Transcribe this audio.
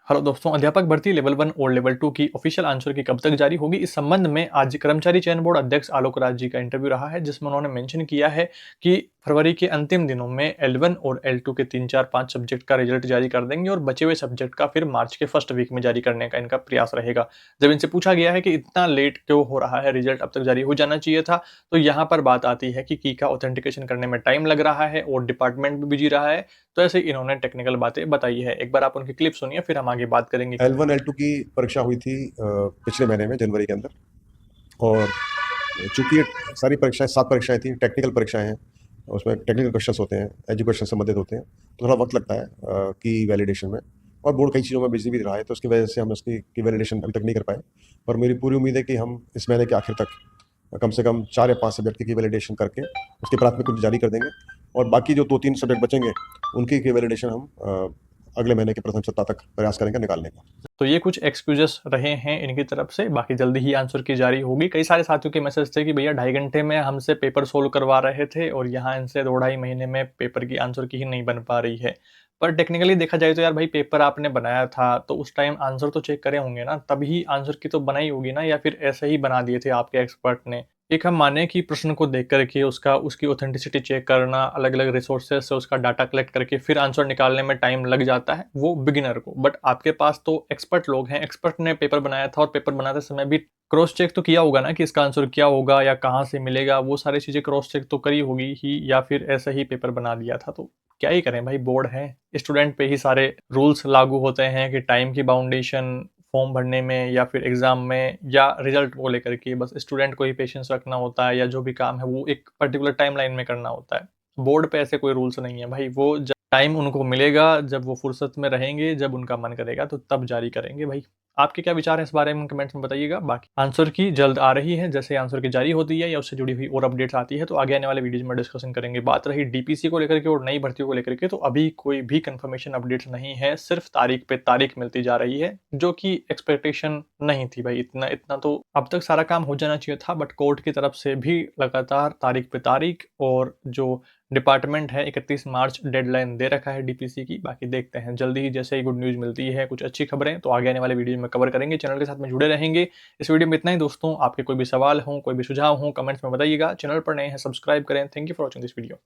Hello दोस्तों, अध्यापक भर्ती लेवल 1 और लेवल 2 की ऑफिशियल आंसर की कब तक जारी होगी? इस संबंध में आज कर्मचारी चयन बोर्ड अध्यक्ष आलोक राज जी का इंटरव्यू रहा है, जिसमें उन्होंने मेंशन किया है कि फरवरी के अंतिम दिनों में L1 और L2 के 3, 4, 5 सब्जेक्ट का रिजल्ट जारी कर देंगे और बचे हुए सब्जेक्ट का फिर मार्च के फर्स्ट वीक में जारी करने का इनका प्रयास रहेगा। जब इनसे पूछा गया है कि इतना लेट क्यों हो रहा है, रिजल्ट अब तक जारी हो जाना चाहिए था, तो यहाँ पर बात आती है कि की का ऑथेंटिकेशन करने में टाइम लग रहा है और डिपार्टमेंट भी बिजी रहा है। तो ऐसे इन्होंने टेक्निकल बातें बताई है। एक बार आप उनकी क्लिप सुनिए, फिर हम आगे बात करेंगे। L1 L2 की परीक्षा हुई थी पिछले महीने में जनवरी के अंदर। और चूंकि ये सारी परीक्षाएं 7 परीक्षाएं थी, टेक्निकल परीक्षाएं हैं। उसमें टेक्निकल क्वेश्चंस होते हैं, एजुकेशन संबंधित होते हैं, तो थोड़ा वक्त लगता है की वैलिडेशन में। और बोर्ड कई चीज़ों में बिजी भी रहा है, तो उसकी वजह से हम उसकी की वैलिडेशन अभी तक नहीं कर पाए। और मेरी पूरी उम्मीद है कि हम इस महीने के आखिर तक कम से कम 4 या 5 सब्जेक्ट की वैलिडेशन करके उसकी प्राथमिक कुछ जारी कर देंगे। और बाकी जो 2-3 सब्जेक्ट बचेंगे उनकी की वैलिडेशन हम अगले महीने के प्रथम सप्ताह तक प्रयास करेंगे निकालने का। तो ये कुछ एक्सक्यूजेस रहे हैं इनकी तरफ से, बाकी जल्दी ही आंसर की जारी होगी। कई सारे साथियों के मैसेज थे कि भैया 2.5 घंटे में हमसे पेपर सोल्व करवा रहे थे और यहाँ इनसे 2 ढाई महीने में पेपर की आंसर की ही नहीं बन पा रही है। पर टेक्निकली देखा जाए तो यार भाई, पेपर आपने बनाया था तो उस टाइम आंसर तो चेक करे होंगे ना, तभी आंसर की तो बनाई होगी ना, या फिर ऐसे ही बना दिए थे आपके एक्सपर्ट ने? एक हम माने कि प्रश्न को देख करके उसकी ऑथेंटिसिटी चेक करना, अलग-अलग रिसोर्सेज से उसका डाटा कलेक्ट करके फिर आंसर निकालने में टाइम लग जाता है, वो बिगिनर को। बट आपके पास तो एक्सपर्ट लोग हैं, एक्सपर्ट ने पेपर बनाया था और पेपर बनाते समय भी क्रॉस चेक तो किया होगा ना कि इसका आंसर क्या होगा या कहाँ से मिलेगा, वो सारी चीज़ें क्रॉस चेक तो करी होगी ही, या फिर ऐसे ही पेपर बना दिया था? तो क्या ही करें भाई, बोर्ड है, स्टूडेंट पे ही सारे रूल्स लागू होते हैं कि टाइम की बाउंडेशन फॉर्म भरने में या फिर एग्ज़ाम में या रिज़ल्ट को लेकर के बस स्टूडेंट को ही पेशेंस रखना होता है, या जो भी काम है वो एक पर्टिकुलर टाइमलाइन में करना होता है। बोर्ड पे ऐसे कोई रूल्स नहीं है भाई, वो जब टाइम उनको मिलेगा, जब वो फुर्सत में रहेंगे, जब उनका मन करेगा तो तब जारी करेंगे भाई। आपके क्या विचार हैं इस बारे में, कमेंट्स में बताइएगा। बाकी आंसर की जल्द आ रही है, जैसे आंसर की जारी होती है या उससे जुड़ी हुई और अपडेट्स आती है तो आगे आने वाले वीडियोज़ में डिस्कशन करेंगे। बात रही डीपीसी को लेकर के और नई भर्तियों को लेकर के, तो अभी कोई भी कंफर्मेशन अपडेट्स नहीं है, सिर्फ तारीख पे तारीख मिलती जा रही है, जो कि एक्सपेक्टेशन नहीं थी भाई। इतना इतना तो अब तक सारा काम हो जाना चाहिए था, बट कोर्ट की तरफ से भी लगातार तारीख पे तारीख, और जो डिपार्टमेंट है 31 मार्च डेडलाइन दे रखा है डीपीसी की। बाकी देखते हैं, जल्दी ही जैसे ही गुड न्यूज़ मिलती है, कुछ अच्छी खबरें, तो आगे आने वाले वीडियो में कवर करेंगे। चैनल के साथ में जुड़े रहेंगे। इस वीडियो में इतना ही दोस्तों। आपके कोई भी सवाल हो, कोई भी सुझाव हो, कमेंट्स में बताइएगा। चैनल पर नए हैं, सब्सक्राइब करें। Thank you for watching this video.